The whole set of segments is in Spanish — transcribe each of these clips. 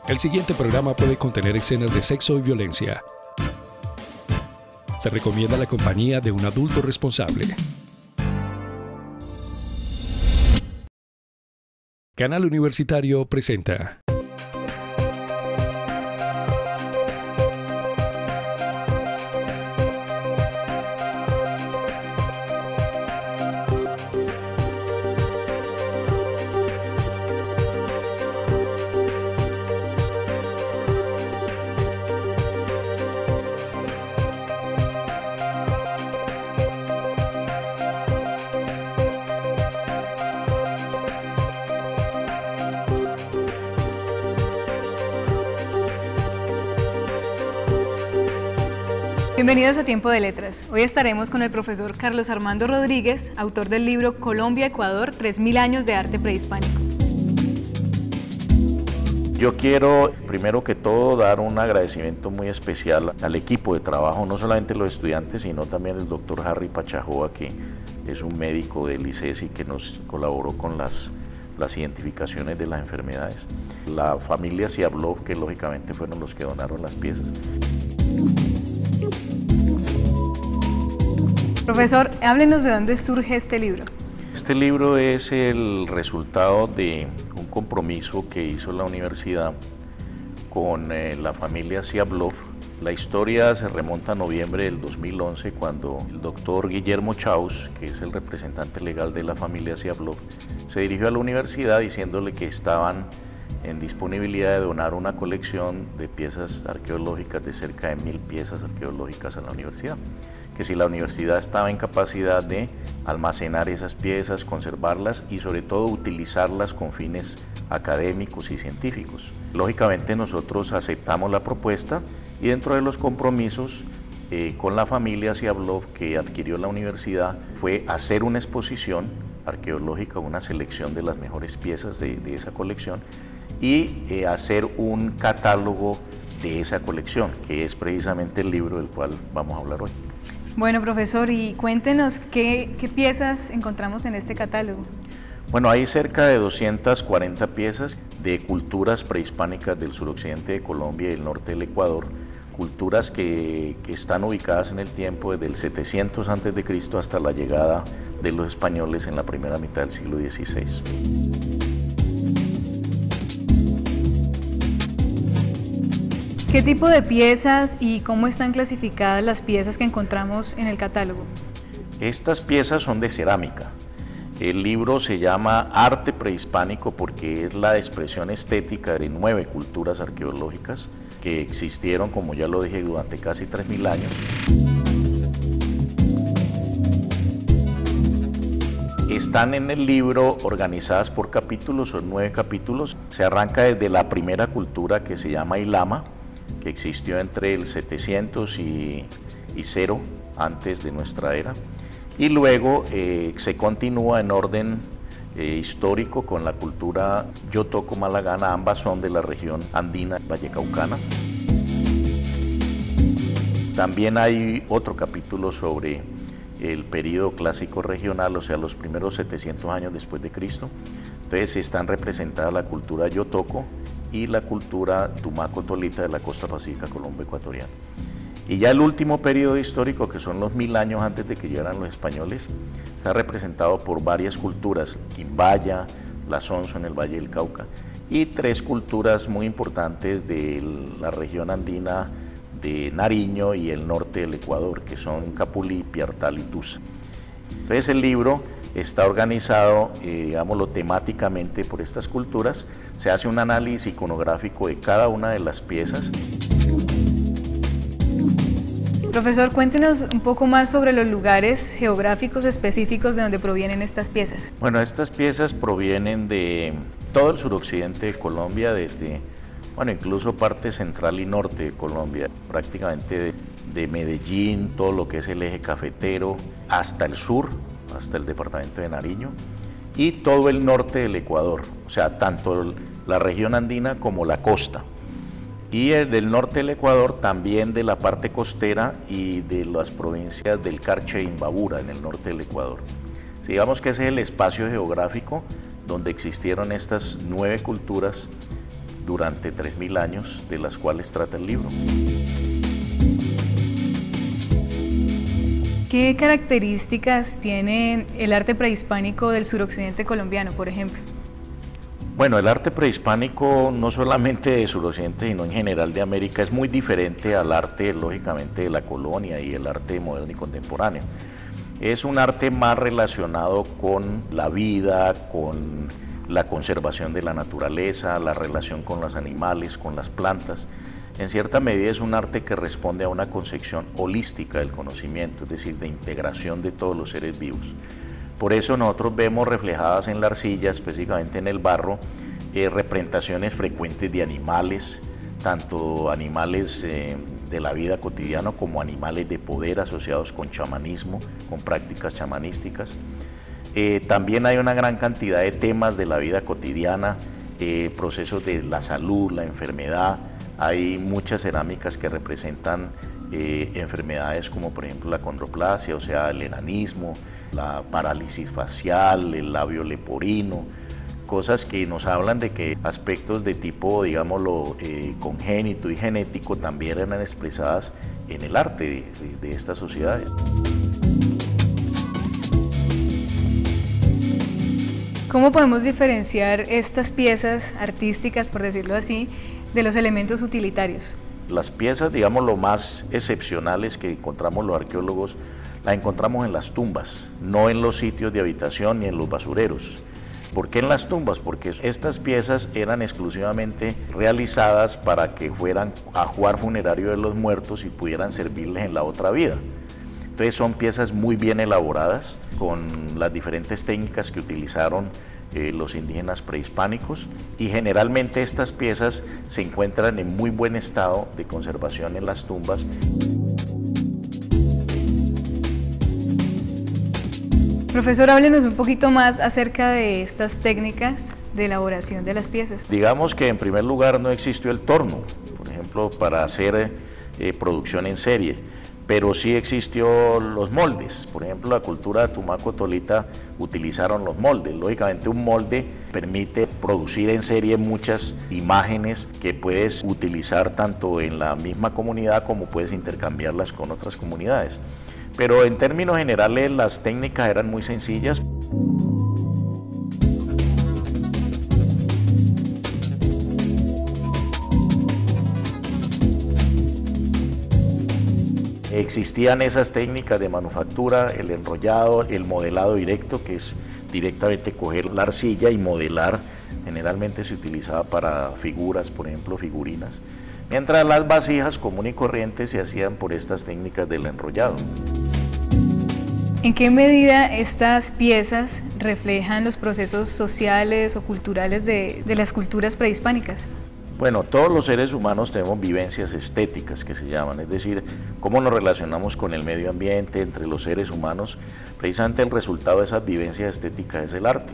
El siguiente programa puede contener escenas de sexo y violencia. Se recomienda la compañía de un adulto responsable. Canal Universitario presenta. Bienvenidos a Tiempo de Letras. Hoy estaremos con el profesor Carlos Armando Rodríguez, autor del libro Colombia-Ecuador, 3000 años de arte prehispánico. Yo quiero, primero que todo, dar un agradecimiento muy especial al equipo de trabajo, no solamente los estudiantes, sino también el doctor Harry Pachajoa, que es un médico del ICESI que nos colaboró con las identificaciones de las enfermedades. La familia Siablov, que lógicamente fueron los que donaron las piezas. Profesor, háblenos de dónde surge este libro. Este libro es el resultado de un compromiso que hizo la universidad con la familia Siablov. La historia se remonta a noviembre del 2011, cuando el doctor Guillermo Chaus, que es el representante legal de la familia Siablov, se dirigió a la universidad diciéndole que estaban en disponibilidad de donar una colección de piezas arqueológicas, de cerca de 1000 piezas arqueológicas a la universidad, que si la universidad estaba en capacidad de almacenar esas piezas, conservarlas y sobre todo utilizarlas con fines académicos y científicos. Lógicamente nosotros aceptamos la propuesta y dentro de los compromisos con la familia Siablov que adquirió la universidad fue hacer una exposición arqueológica, una selección de las mejores piezas de esa colección y hacer un catálogo de esa colección, que es precisamente el libro del cual vamos a hablar hoy. Bueno, profesor, y cuéntenos qué piezas encontramos en este catálogo. Bueno, hay cerca de 240 piezas de culturas prehispánicas del suroccidente de Colombia y el norte del Ecuador, culturas que están ubicadas en el tiempo desde el 700 a.C. hasta la llegada de los españoles en la primera mitad del siglo XVI. ¿Qué tipo de piezas y cómo están clasificadas las piezas que encontramos en el catálogo? Estas piezas son de cerámica. El libro se llama Arte Prehispánico porque es la expresión estética de 9 culturas arqueológicas que existieron, como ya lo dije, durante casi 3000 años. Están en el libro organizadas por capítulos, son 9 capítulos. Se arranca desde la primera cultura que se llama Ilama, que existió entre el 700 y 0 antes de nuestra era, y luego se continúa en orden histórico con la cultura Yotoco-Malagana, ambas son de la región andina vallecaucana. También hay otro capítulo sobre el periodo clásico regional, o sea, los primeros 700 años después de Cristo. Entonces están representadas la cultura Yotoco y la cultura Tumaco-Tolita de la costa pacífica colombo-ecuatoriana. Y ya el último periodo histórico, que son los 1000 años antes de que llegaran los españoles, está representado por varias culturas: Quimbaya, la Sonso en el Valle del Cauca, y 3 culturas muy importantes de la región andina de Nariño y el norte del Ecuador, que son Capulí, Piartal y Tusa. Entonces el libro está organizado, digámoslo, temáticamente por estas culturas. Se hace un análisis iconográfico de cada una de las piezas. Profesor, cuéntenos un poco más sobre los lugares geográficos específicos de donde provienen estas piezas. Bueno, estas piezas provienen de todo el suroccidente de Colombia, desde, incluso parte central y norte de Colombia, prácticamente de Medellín, todo lo que es el eje cafetero, hasta el sur, hasta el departamento de Nariño, y todo el norte del Ecuador, o sea, tanto la región andina como la costa. Y del norte del Ecuador también de la parte costera y de las provincias del Carche e Imbabura, en el norte del Ecuador. Digamos que ese es el espacio geográfico donde existieron estas 9 culturas durante 3000 años, de las cuales trata el libro. ¿Qué características tiene el arte prehispánico del suroccidente colombiano, por ejemplo? Bueno, el arte prehispánico no solamente de suroccidente, sino en general de América, es muy diferente al arte, lógicamente, de la colonia y el arte moderno y contemporáneo. Es un arte más relacionado con la vida, con la conservación de la naturaleza, la relación con los animales, con las plantas. En cierta medida es un arte que responde a una concepción holística del conocimiento, es decir, de integración de todos los seres vivos. Por eso nosotros vemos reflejadas en la arcilla, específicamente en el barro, representaciones frecuentes de animales, tanto animales de la vida cotidiana como animales de poder asociados con chamanismo, con prácticas chamanísticas. También hay una gran cantidad de temas de la vida cotidiana, procesos de la salud, la enfermedad. Hay muchas cerámicas que representan enfermedades como por ejemplo la condroplasia, o sea, el enanismo, la parálisis facial, el labio leporino, cosas que nos hablan de que aspectos de tipo, digámoslo, congénito y genético también eran expresadas en el arte de estas sociedades. ¿Cómo podemos diferenciar estas piezas artísticas, por decirlo así, de los elementos utilitarios? Las piezas, digamos, lo más excepcionales que encontramos los arqueólogos, las encontramos en las tumbas, no en los sitios de habitación ni en los basureros. ¿Por qué en las tumbas? Porque estas piezas eran exclusivamente realizadas para que fueran ajuar funerario de los muertos y pudieran servirles en la otra vida. Entonces son piezas muy bien elaboradas, con las diferentes técnicas que utilizaron los indígenas prehispánicos, y generalmente estas piezas se encuentran en muy buen estado de conservación en las tumbas. Profesor, háblenos un poquito más acerca de estas técnicas de elaboración de las piezas. Digamos que en primer lugar no existió el torno, por ejemplo, para hacer producción en serie, pero sí existió los moldes. Por ejemplo, la cultura de Tumaco Tolita utilizaron los moldes. Lógicamente un molde permite producir en serie muchas imágenes que puedes utilizar tanto en la misma comunidad como puedes intercambiarlas con otras comunidades. Pero en términos generales las técnicas eran muy sencillas. Existían esas técnicas de manufactura, el enrollado, el modelado directo, que es directamente coger la arcilla y modelar. Generalmente se utilizaba para figuras, por ejemplo, figurinas, mientras las vasijas comunes y corrientes se hacían por estas técnicas del enrollado. ¿En qué medida estas piezas reflejan los procesos sociales o culturales de las culturas prehispánicas? Bueno, todos los seres humanos tenemos vivencias estéticas que se llaman, es decir, cómo nos relacionamos con el medio ambiente entre los seres humanos. Precisamente el resultado de esas vivencias estéticas es el arte.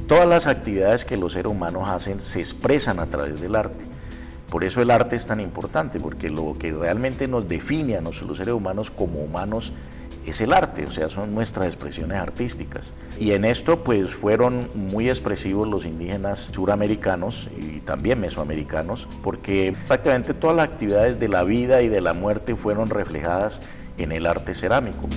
Todas las actividades que los seres humanos hacen se expresan a través del arte. Por eso el arte es tan importante, porque lo que realmente nos define a nosotros los seres humanos como humanos es el arte, o sea, son nuestras expresiones artísticas. Y en esto pues fueron muy expresivos los indígenas suramericanos y también mesoamericanos, porque prácticamente todas las actividades de la vida y de la muerte fueron reflejadas en el arte cerámico.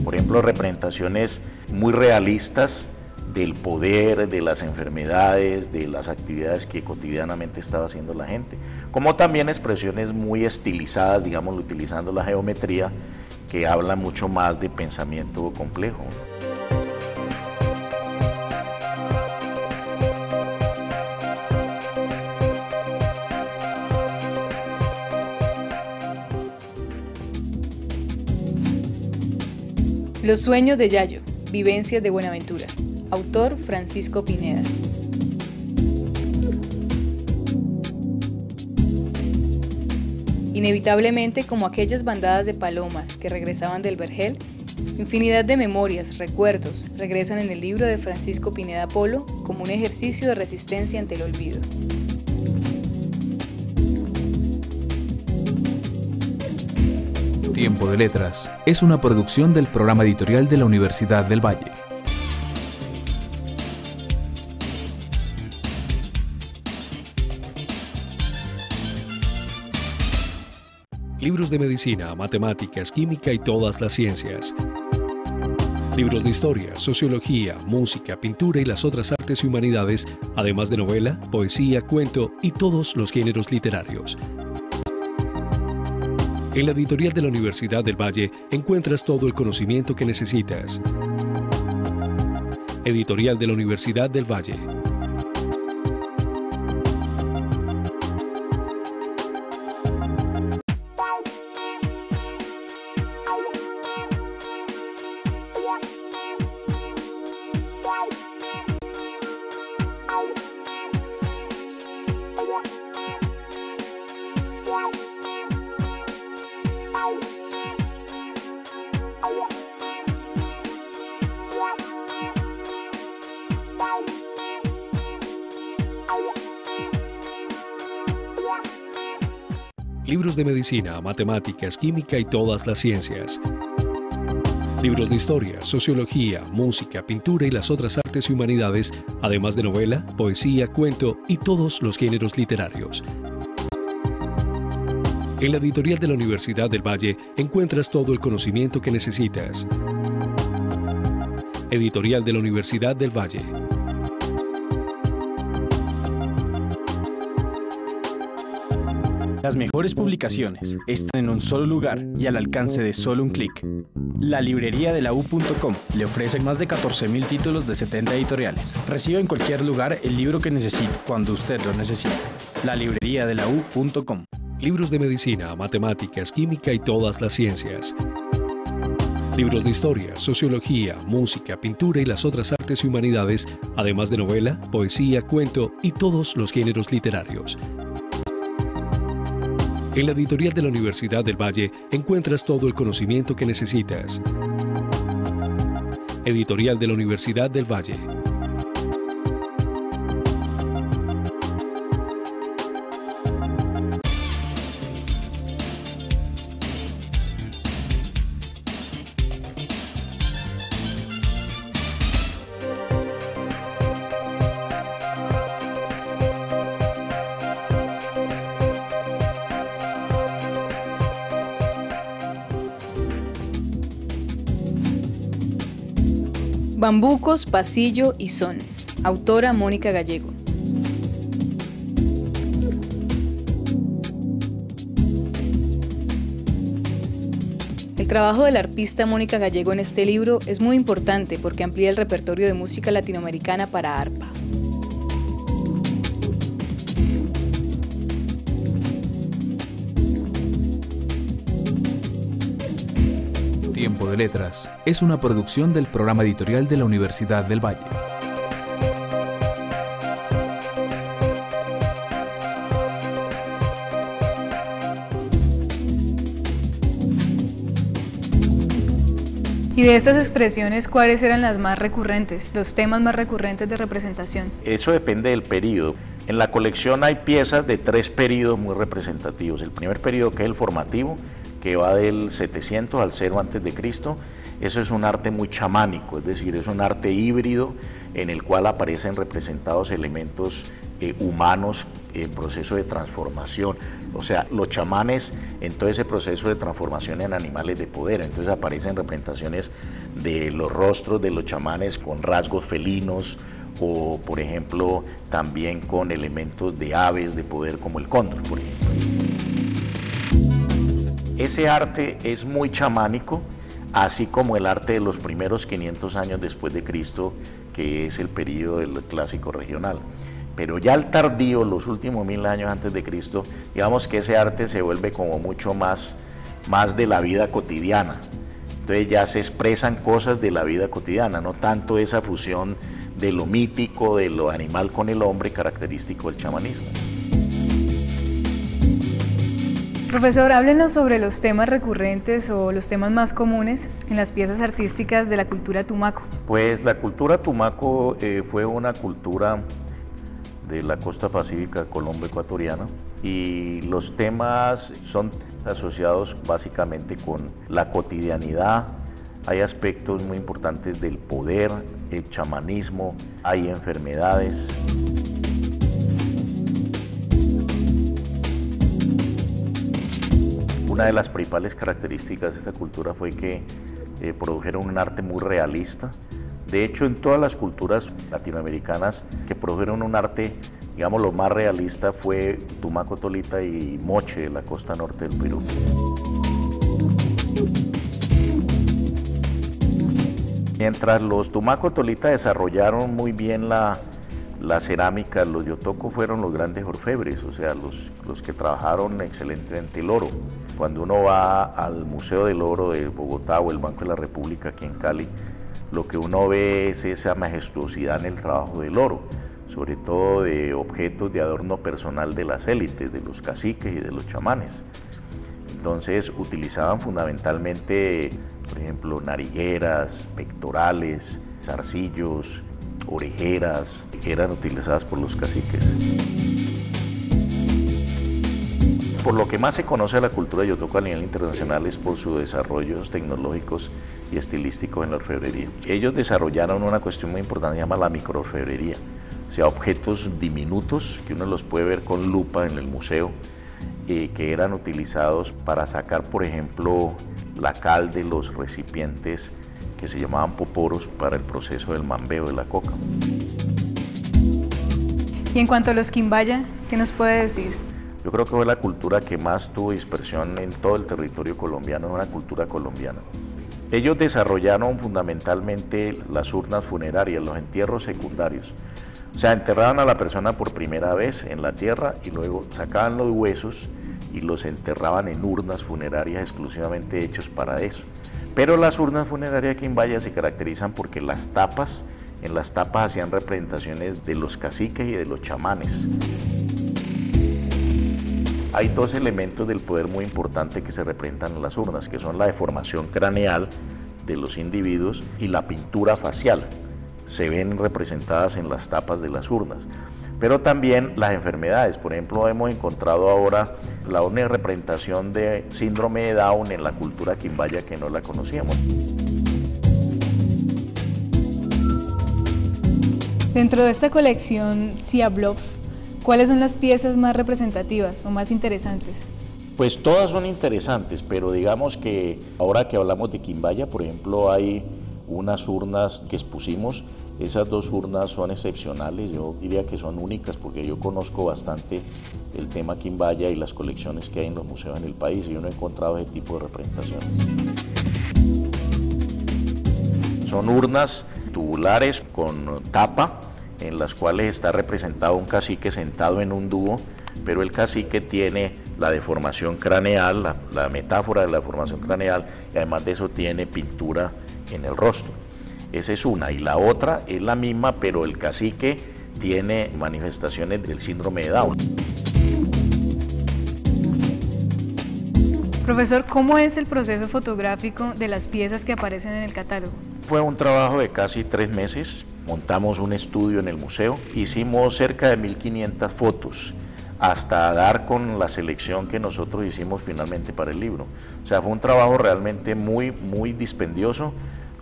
Por ejemplo, representaciones muy realistas del poder, de las enfermedades, de las actividades que cotidianamente estaba haciendo la gente, como también expresiones muy estilizadas, digamos, utilizando la geometría, que habla mucho más de pensamiento complejo. Los sueños de Yayo, vivencias de Buenaventura. Autor Francisco Pineda. Inevitablemente, como aquellas bandadas de palomas que regresaban del vergel, infinidad de memorias, recuerdos, regresan en el libro de Francisco Pineda Polo como un ejercicio de resistencia ante el olvido. Tiempo de Letras es una producción del programa editorial de la Universidad del Valle. Libros de medicina, matemáticas, química y todas las ciencias. Libros de historia, sociología, música, pintura y las otras artes y humanidades, además de novela, poesía, cuento y todos los géneros literarios. En la editorial de la Universidad del Valle encuentras todo el conocimiento que necesitas. Editorial de la Universidad del Valle. Libros de medicina, matemáticas, química y todas las ciencias. Libros de historia, sociología, música, pintura y las otras artes y humanidades, además de novela, poesía, cuento y todos los géneros literarios. En la editorial de la Universidad del Valle encuentras todo el conocimiento que necesitas. Editorial de la Universidad del Valle. Las mejores publicaciones están en un solo lugar y al alcance de solo un clic. La librería de la U.com le ofrece más de 14.000 títulos de 70 editoriales. Recibe en cualquier lugar el libro que necesite, cuando usted lo necesite. La librería de la U.com. Libros de medicina, matemáticas, química y todas las ciencias. Libros de historia, sociología, música, pintura y las otras artes y humanidades, además de novela, poesía, cuento y todos los géneros literarios. En la editorial de la Universidad del Valle encuentras todo el conocimiento que necesitas. Editorial de la Universidad del Valle. Bambucos, pasillo y son. Autora Mónica Gallego. El trabajo del arpista Mónica Gallego en este libro es muy importante porque amplía el repertorio de música latinoamericana para arpa. Tiempo de Letras es una producción del programa editorial de la Universidad del Valle. Y de estas expresiones, ¿cuáles eran las más recurrentes, los temas más recurrentes de representación? Eso depende del periodo. En la colección hay piezas de 3 periodos muy representativos. El primer periodo, que es el formativo, que va del 700 al 0 a.C., eso es un arte muy chamánico, es decir, es un arte híbrido en el cual aparecen representados elementos humanos en proceso de transformación. O sea, los chamanes en todo ese proceso de transformación en animales de poder, entonces aparecen representaciones de los rostros de los chamanes con rasgos felinos o, por ejemplo, también con elementos de aves de poder como el cóndor, por ejemplo. Ese arte es muy chamánico, así como el arte de los primeros 500 años después de Cristo, que es el periodo del clásico regional. Pero ya al tardío, los últimos 1000 años antes de Cristo, digamos que ese arte se vuelve como mucho más de la vida cotidiana. Entonces ya se expresan cosas de la vida cotidiana, no tanto esa fusión de lo mítico, de lo animal con el hombre, característico del chamanismo. Profesor, háblenos sobre los temas recurrentes o los temas más comunes en las piezas artísticas de la cultura tumaco. Pues la cultura tumaco fue una cultura de la costa pacífica colombo-ecuatoriana y los temas son asociados básicamente con la cotidianidad. Hay aspectos muy importantes del poder, el chamanismo, hay enfermedades. Una de las principales características de esta cultura fue que produjeron un arte muy realista. De hecho, en todas las culturas latinoamericanas que produjeron un arte, digamos, lo más realista fue Tumaco Tolita y Moche, de la costa norte del Perú. Mientras los Tumaco Tolita desarrollaron muy bien la cerámica, los Yotoco fueron los grandes orfebres, o sea, los que trabajaron excelentemente el oro. Cuando uno va al Museo del Oro de Bogotá o el Banco de la República aquí en Cali, lo que uno ve es esa majestuosidad en el trabajo del oro, sobre todo de objetos de adorno personal de las élites, de los caciques y de los chamanes. Entonces utilizaban fundamentalmente, por ejemplo, narigueras, pectorales, zarcillos, orejeras, que eran utilizadas por los caciques. Por lo que más se conoce a la cultura de Yotoco a nivel internacional es por sus desarrollos tecnológicos y estilísticos en la orfebrería. Ellos desarrollaron una cuestión muy importante, se llama la microorfebrería, o sea, objetos diminutos que uno los puede ver con lupa en el museo, que eran utilizados para sacar, por ejemplo, la cal de los recipientes que se llamaban poporos para el proceso del mambeo de la coca. Y en cuanto a los quimbaya, ¿qué nos puede decir? Yo creo que fue la cultura que más tuvo dispersión en todo el territorio colombiano, es una cultura colombiana. Ellos desarrollaron fundamentalmente las urnas funerarias, los entierros secundarios. O sea, enterraban a la persona por primera vez en la tierra y luego sacaban los huesos y los enterraban en urnas funerarias exclusivamente hechos para eso. Pero las urnas funerarias de Quimbaya se caracterizan porque en las tapas hacían representaciones de los caciques y de los chamanes. Hay dos elementos del poder muy importantes que se representan en las urnas, que son la deformación craneal de los individuos y la pintura facial. Se ven representadas en las tapas de las urnas. Pero también las enfermedades. Por ejemplo, hemos encontrado ahora la única representación de síndrome de Down en la cultura quimbaya que no la conocíamos. Dentro de esta colección Ciablov, ¿cuáles son las piezas más representativas o más interesantes? Pues todas son interesantes, pero digamos que ahora que hablamos de quimbaya, por ejemplo, hay unas urnas que expusimos. Esas dos urnas son excepcionales, yo diría que son únicas porque yo conozco bastante el tema quimbaya y las colecciones que hay en los museos en el país y yo no he encontrado ese tipo de representaciones. Son urnas tubulares con tapa en las cuales está representado un cacique sentado en un dúo, pero el cacique tiene la deformación craneal, la metáfora de la deformación craneal, y además de eso tiene pintura en el rostro. Esa es una, y la otra es la misma, pero el cacique tiene manifestaciones del síndrome de Down. Profesor, ¿cómo es el proceso fotográfico de las piezas que aparecen en el catálogo? Fue un trabajo de casi 3 meses, montamos un estudio en el museo, hicimos cerca de 1500 fotos, hasta dar con la selección que nosotros hicimos finalmente para el libro. O sea, fue un trabajo realmente muy dispendioso,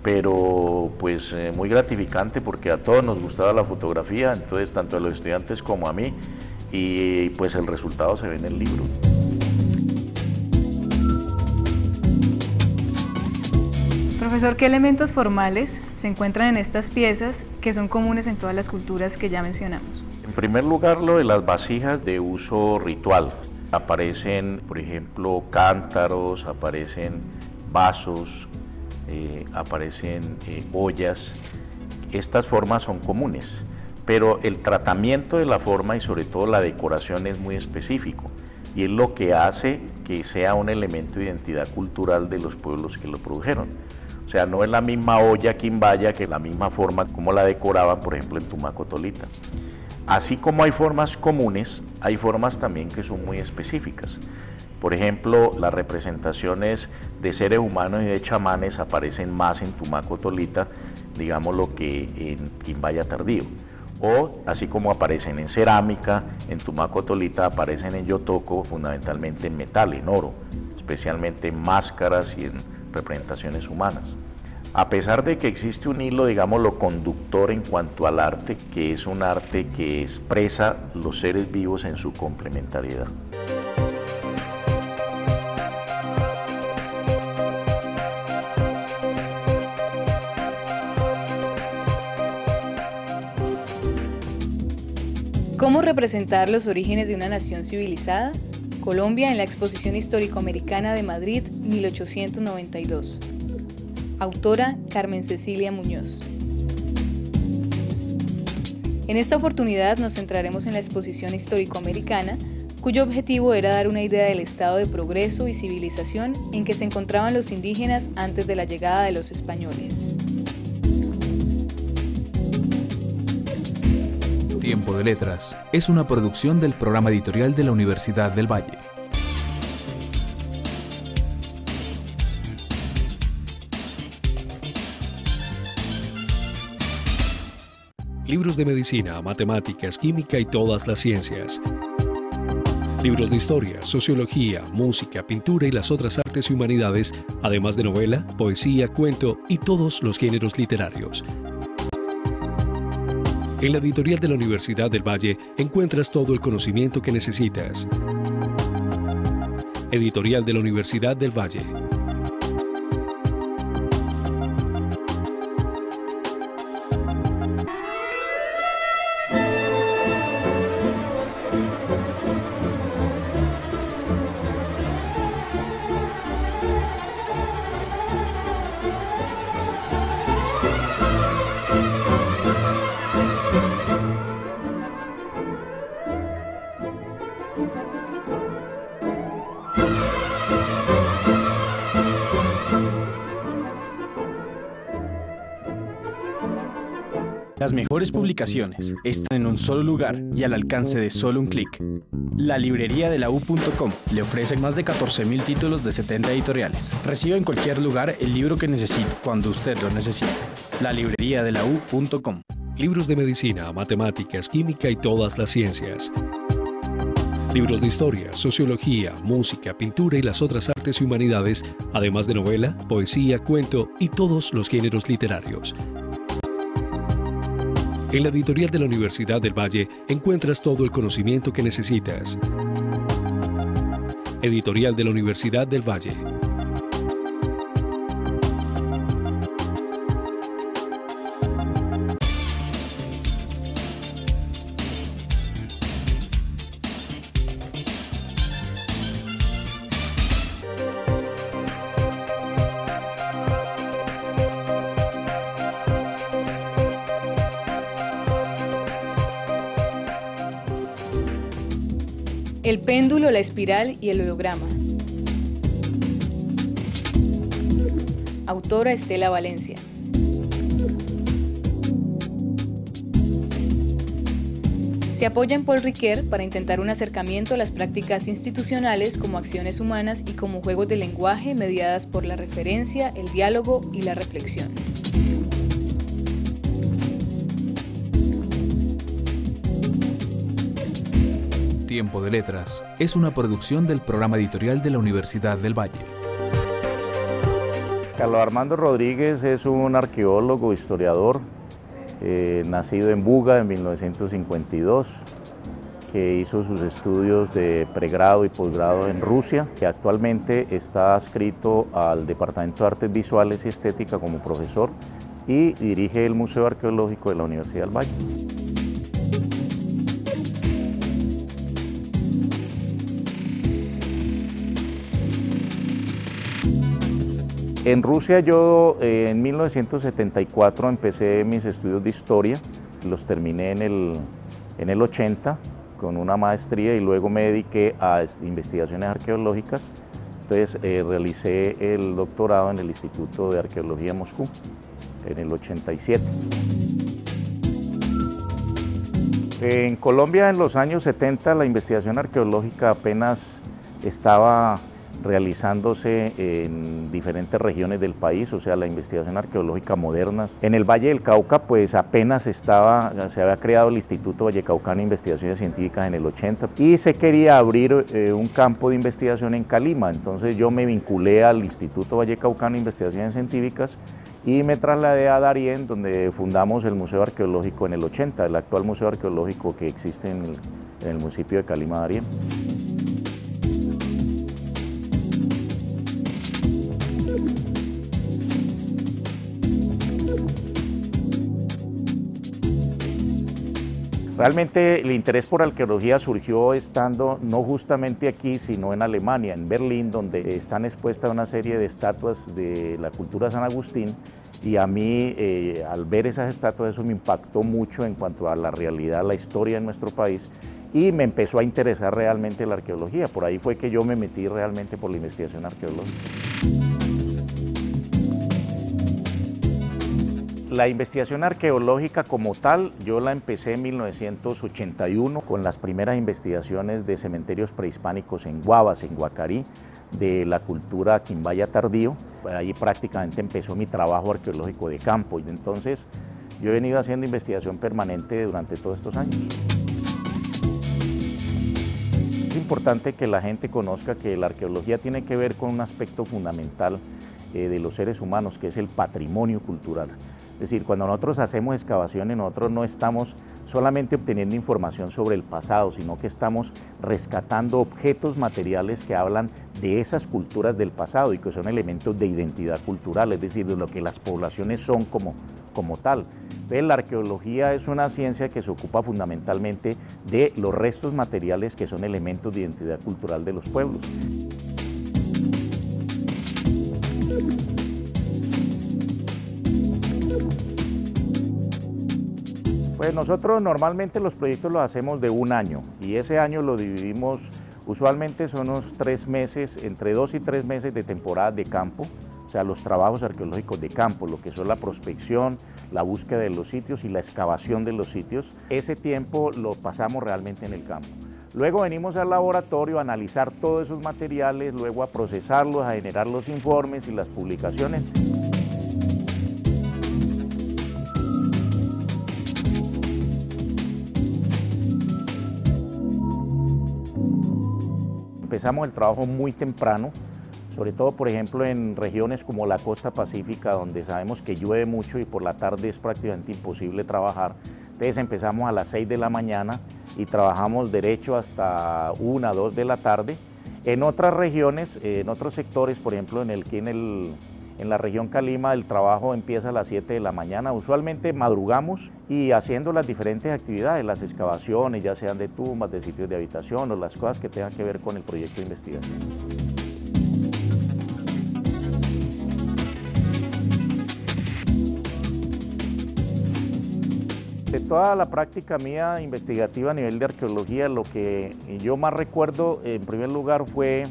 pero pues muy gratificante porque a todos nos gustaba la fotografía, entonces tanto a los estudiantes como a mí, y pues el resultado se ve en el libro. Profesor, ¿qué elementos formales se encuentran en estas piezas que son comunes en todas las culturas que ya mencionamos? En primer lugar, lo de las vasijas de uso ritual. Aparecen, por ejemplo, cántaros, aparecen vasos, aparecen ollas. Estas formas son comunes, pero el tratamiento de la forma y sobre todo la decoración es muy específico y es lo que hace que sea un elemento de identidad cultural de los pueblos que lo produjeron. O sea, no es la misma olla quimbaya que la misma forma como la decoraban, por ejemplo, en Tumaco Tolita. Así como hay formas comunes, hay formas también que son muy específicas. Por ejemplo, las representaciones de seres humanos y de chamanes aparecen más en Tumaco Tolita, digámoslo, que en Quimbaya Tardío. O así como aparecen en cerámica, en Tumaco Tolita aparecen en Yotoco fundamentalmente en metal, en oro, especialmente en máscaras y en representaciones humanas. A pesar de que existe un hilo, digámoslo, conductor en cuanto al arte, que es un arte que expresa los seres vivos en su complementariedad. ¿Cómo representar los orígenes de una nación civilizada? Colombia en la Exposición Histórico-Americana de Madrid, 1892. Autora Carmen Cecilia Muñoz. En esta oportunidad nos centraremos en la Exposición Histórico-Americana, cuyo objetivo era dar una idea del estado de progreso y civilización en que se encontraban los indígenas antes de la llegada de los españoles. Tiempo de Letras es una producción del programa editorial de la Universidad del Valle. Libros de medicina, matemáticas, química y todas las ciencias. Libros de historia, sociología, música, pintura y las otras artes y humanidades, además de novela, poesía, cuento y todos los géneros literarios. En la editorial de la Universidad del Valle encuentras todo el conocimiento que necesitas. Editorial de la Universidad del Valle. Las mejores publicaciones están en un solo lugar y al alcance de solo un clic. La librería de la U.com le ofrece más de 14.000 títulos de 70 editoriales. Reciba en cualquier lugar el libro que necesite, cuando usted lo necesite. La librería de la U.com. Libros de medicina, matemáticas, química y todas las ciencias. Libros de historia, sociología, música, pintura y las otras artes y humanidades, además de novela, poesía, cuento y todos los géneros literarios. En la editorial de la Universidad del Valle encuentras todo el conocimiento que necesitas. Editorial de la Universidad del Valle. El péndulo, la espiral y el holograma. Autora Estela Valencia. Se apoya en Paul Ricoeur para intentar un acercamiento a las prácticas institucionales como acciones humanas y como juegos de lenguaje mediadas por la referencia, el diálogo y la reflexión. Tiempo de Letras es una producción del programa editorial de la Universidad del Valle. Carlos Armando Rodríguez es un arqueólogo, historiador, nacido en Buga en 1952, que hizo sus estudios de pregrado y posgrado en Rusia, que actualmente está adscrito al Departamento de Artes Visuales y Estética como profesor y dirige el Museo Arqueológico de la Universidad del Valle. En Rusia yo en 1974 empecé mis estudios de historia, los terminé en el 80 con una maestría y luego me dediqué a investigaciones arqueológicas. Entonces realicé el doctorado en el Instituto de Arqueología de Moscú en el 87. En Colombia en los años 70 la investigación arqueológica apenas estaba realizándose en diferentes regiones del país, o sea, la investigación arqueológica moderna. En el Valle del Cauca, pues apenas se había creado el Instituto Vallecaucano de Investigaciones Científicas en el 80 y se quería abrir un campo de investigación en Calima, entonces yo me vinculé al Instituto Vallecaucano de Investigaciones Científicas y me trasladé a Darién, donde fundamos el Museo Arqueológico en el 80, el actual museo arqueológico que existe en el municipio de Calima, Darién. Realmente el interés por arqueología surgió estando no justamente aquí, sino en Alemania, en Berlín, donde están expuestas una serie de estatuas de la cultura San Agustín, y a mí al ver esas estatuas eso me impactó mucho en cuanto a la realidad, la historia de nuestro país, y me empezó a interesar realmente la arqueología. Por ahí fue que yo me metí realmente por la investigación arqueológica. La investigación arqueológica como tal, yo la empecé en 1981 con las primeras investigaciones de cementerios prehispánicos en Guavas, en Guacarí, de la cultura quimbaya tardío. Ahí prácticamente empezó mi trabajo arqueológico de campo y entonces yo he venido haciendo investigación permanente durante todos estos años. Es importante que la gente conozca que la arqueología tiene que ver con un aspecto fundamental de los seres humanos, que es el patrimonio cultural. Es decir, cuando nosotros hacemos excavaciones, nosotros no estamos solamente obteniendo información sobre el pasado, sino que estamos rescatando objetos materiales que hablan de esas culturas del pasado y que son elementos de identidad cultural, es decir, de lo que las poblaciones son como tal. Entonces, la arqueología es una ciencia que se ocupa fundamentalmente de los restos materiales que son elementos de identidad cultural de los pueblos. Pues nosotros normalmente los proyectos los hacemos de un año y ese año lo dividimos, usualmente son unos 3 meses, entre 2 y 3 meses de temporada de campo, o sea, los trabajos arqueológicos de campo, lo que son la prospección, la búsqueda de los sitios y la excavación de los sitios. Ese tiempo lo pasamos realmente en el campo. Luego venimos al laboratorio a analizar todos esos materiales, luego a procesarlos, a generar los informes y las publicaciones. Empezamos el trabajo muy temprano, sobre todo por ejemplo en regiones como la costa pacífica, donde sabemos que llueve mucho y por la tarde es prácticamente imposible trabajar. Entonces empezamos a las 6 de la mañana y trabajamos derecho hasta 1, 2 de la tarde. En otras regiones, en otros sectores, por ejemplo en la región Calima, el trabajo empieza a las 7 de la mañana. Usualmente madrugamos y haciendo las diferentes actividades, las excavaciones, ya sean de tumbas, de sitios de habitación o las cosas que tengan que ver con el proyecto de investigación. De toda la práctica mía investigativa a nivel de arqueología, lo que yo más recuerdo en primer lugar fue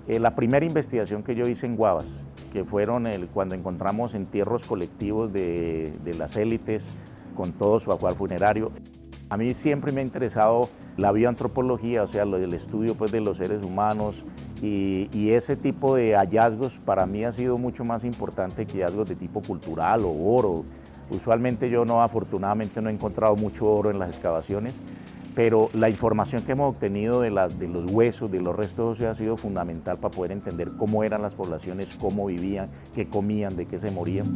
la primera investigación que yo hice en Guavas, que fueron cuando encontramos entierros colectivos de las élites con todo su ajuar funerario. A mí siempre me ha interesado la bioantropología, o sea, el estudio pues, de los seres humanos y ese tipo de hallazgos para mí ha sido mucho más importante que hallazgos de tipo cultural o oro. Usualmente yo afortunadamente no he encontrado mucho oro en las excavaciones, pero la información que hemos obtenido de los huesos, de los restos óseos ha sido fundamental para poder entender cómo eran las poblaciones, cómo vivían, qué comían, de qué se morían.